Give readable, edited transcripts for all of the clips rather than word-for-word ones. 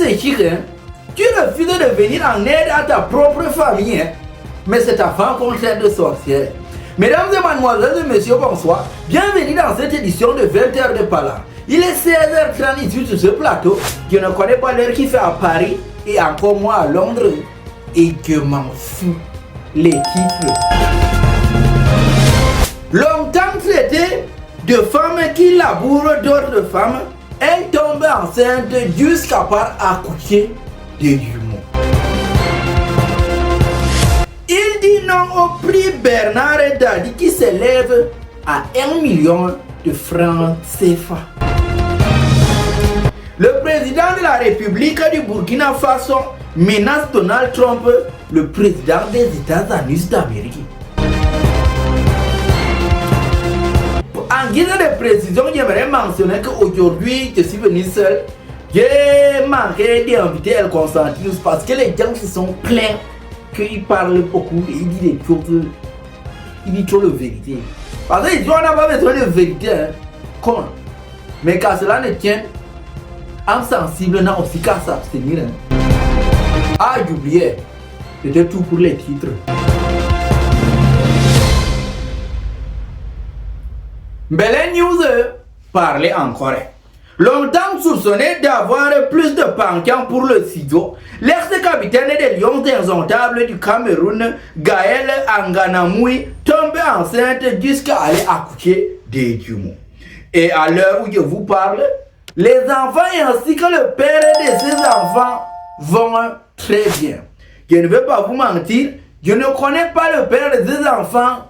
c'est chic, hein? Tu refuses de venir en aide à ta propre famille, hein? Mais c'est ta femme qu'on traite de sorcière. Mesdames et mademoiselles et messieurs, bonsoir. Bienvenue dans cette édition de 20h de Parlant. Il est 16h38 sur ce plateau. Je ne connais pas l'heure qu'il fait à Paris et encore moins à Londres. Et je m'en fous. Les titres. Longtemps traité de femmes qui labourent d'autres femmes, elle tombe enceinte jusqu'à part accoucher de jumeaux. Il dit non au prix Bernard Dadi qui s'élève à 1 million de francs CFA. Le président de la République du Burkina Faso menace Donald Trump, le président des États-Unis d'Amérique. En guise de précision, j'aimerais mentionner qu'aujourd'hui, je suis venu seul. J'ai manqué d'inviter El Constantinus parce que les gens se sont plaints qu'il parle beaucoup et il dit des choses. Il dit trop de vérité. Parce que on n'a pas besoin de vérité. Hein. Comment? Mais qu'à cela ne tienne, âme sensible n'a aussi qu'à s'abstenir. Hein. Ah, j'oubliais. C'était tout pour les titres. Belle news, parlez encore. Longtemps soupçonné d'avoir plus de penchant pour le ciseau, l'ex-capitaine des Lions indomptables du Cameroun, Gaël Anganamoui, tombe enceinte jusqu'à aller accoucher des jumeaux. Et à l'heure où je vous parle, les enfants ainsi que le père de ces enfants vont très bien. Je ne vais pas vous mentir, je ne connais pas le père de ces enfants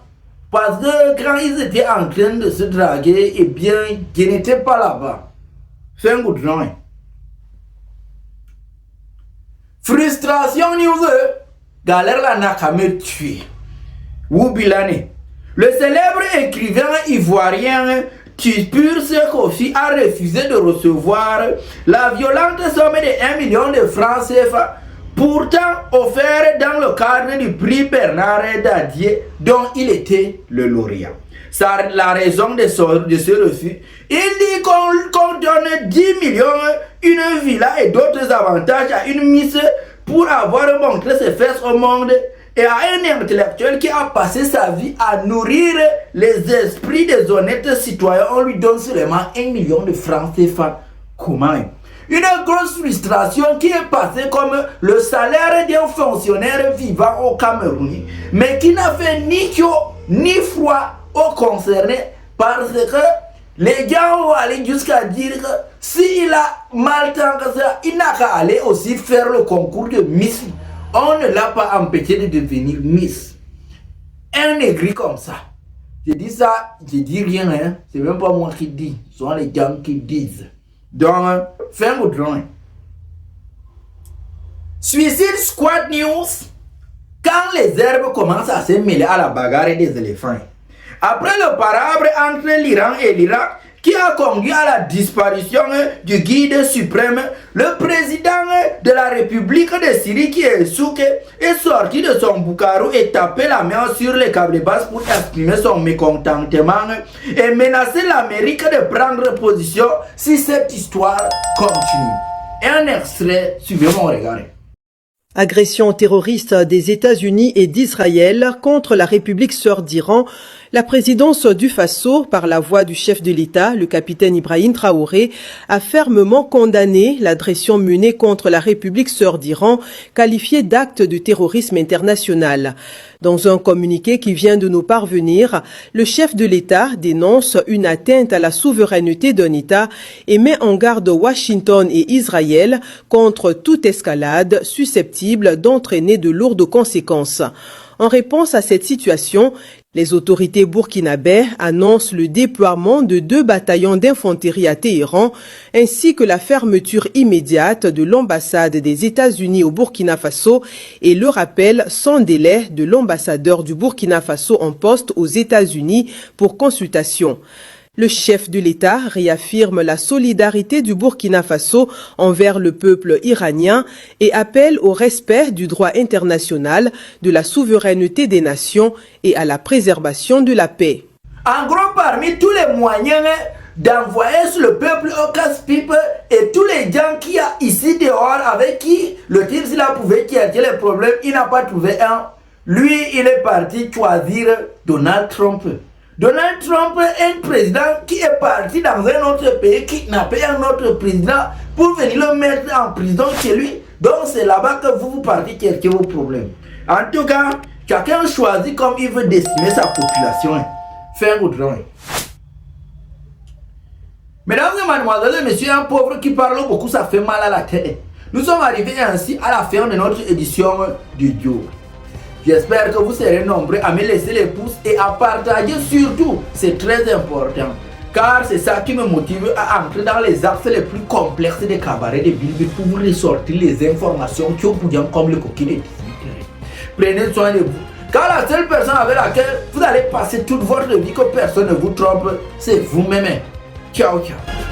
parce que quand ils étaient en train de se draguer, eh bien, je n'étais pas là-bas. C'est un goudron. Frustration news. Galère la Nakame tué. Wubilane. Le célèbre écrivain ivoirien Tupur Sekofi a refusé de recevoir la violente somme de 1 million de francs CFA, pourtant offert dans le cadre du prix Bernard Dadier dont il était le lauréat. La raison de ce refus, il dit qu'on donne 10 millions, une villa et d'autres avantages à une miss pour avoir montré ses fesses au monde et à un intellectuel qui a passé sa vie à nourrir les esprits des honnêtes citoyens. On lui donne seulement 1 million de francs CFA. Comment? Une grosse frustration qui est passée comme le salaire d'un fonctionnaire vivant au Cameroun, mais qui n'a fait ni chaud ni froid aux concernés, parce que les gens vont aller jusqu'à dire que s'il a mal tant que ça, il n'a qu'à aller aussi faire le concours de Miss. On ne l'a pas empêché de devenir Miss. Un aigri comme ça. Je dis ça, je dis rien, hein. C'est même pas moi qui dis, ce sont les gens qui disent. Donc, fais un goudron. Suicide Squad News. Quand les herbes commencent à se mêler à la bagarre des éléphants. Après le palabre entre l'Iran et l'Irak qui a conduit à la disparition du guide suprême, le président de la République de Syrie qui est Souké est sorti de son boucarou et tapé la main sur les câbles basses pour exprimer son mécontentement et menacer l'Amérique de prendre position si cette histoire continue. Un extrait, suivez mon regard. Agression terroriste des États-Unis et d'Israël contre la République sœur d'Iran. La présidence du Faso, par la voix du chef de l'État, le capitaine Ibrahim Traoré, a fermement condamné l'agression menée contre la République sœur d'Iran, qualifiée d'acte de terrorisme international. Dans un communiqué qui vient de nous parvenir, le chef de l'État dénonce une atteinte à la souveraineté d'un État et met en garde Washington et Israël contre toute escalade susceptible d'entraîner de lourdes conséquences. En réponse à cette situation, les autorités burkinabées annoncent le déploiement de 2 bataillons d'infanterie à Téhéran, ainsi que la fermeture immédiate de l'ambassade des États-Unis au Burkina Faso et le rappel sans délai de l'ambassadeur du Burkina Faso en poste aux États-Unis pour consultation. Le chef de l'État réaffirme la solidarité du Burkina Faso envers le peuple iranien et appelle au respect du droit international, de la souveraineté des nations et à la préservation de la paix. En gros, parmi tous les moyens d'envoyer sur le peuple au casse-pipe et tous les gens qui y a ici dehors avec qui le type s'il a prouvé qu'il y a les problèmes, il n'a pas trouvé un. Lui, il est parti choisir Donald Trump. Donald Trump est un président qui est parti dans un autre pays, kidnapper un autre président pour venir le mettre en prison chez lui. Donc c'est là-bas que vous partez chercher vos problèmes. En tout cas, chacun choisit comme il veut dessiner sa population. Fin goudron. Mesdames et mademoiselles et messieurs, un pauvre qui parle beaucoup, ça fait mal à la tête. Nous sommes arrivés ainsi à la fin de notre édition du jour. J'espère que vous serez nombreux à me laisser les pouces et à partager surtout. C'est très important. Car c'est ça qui me motive à entrer dans les axes les plus complexes des cabarets de Bilbit pour vous ressortir les informations qui ont bouillant comme le coquille de 18 heures. Prenez soin de vous. Car la seule personne avec laquelle vous allez passer toute votre vie que personne ne vous trompe, c'est vous-même. Ciao, ciao.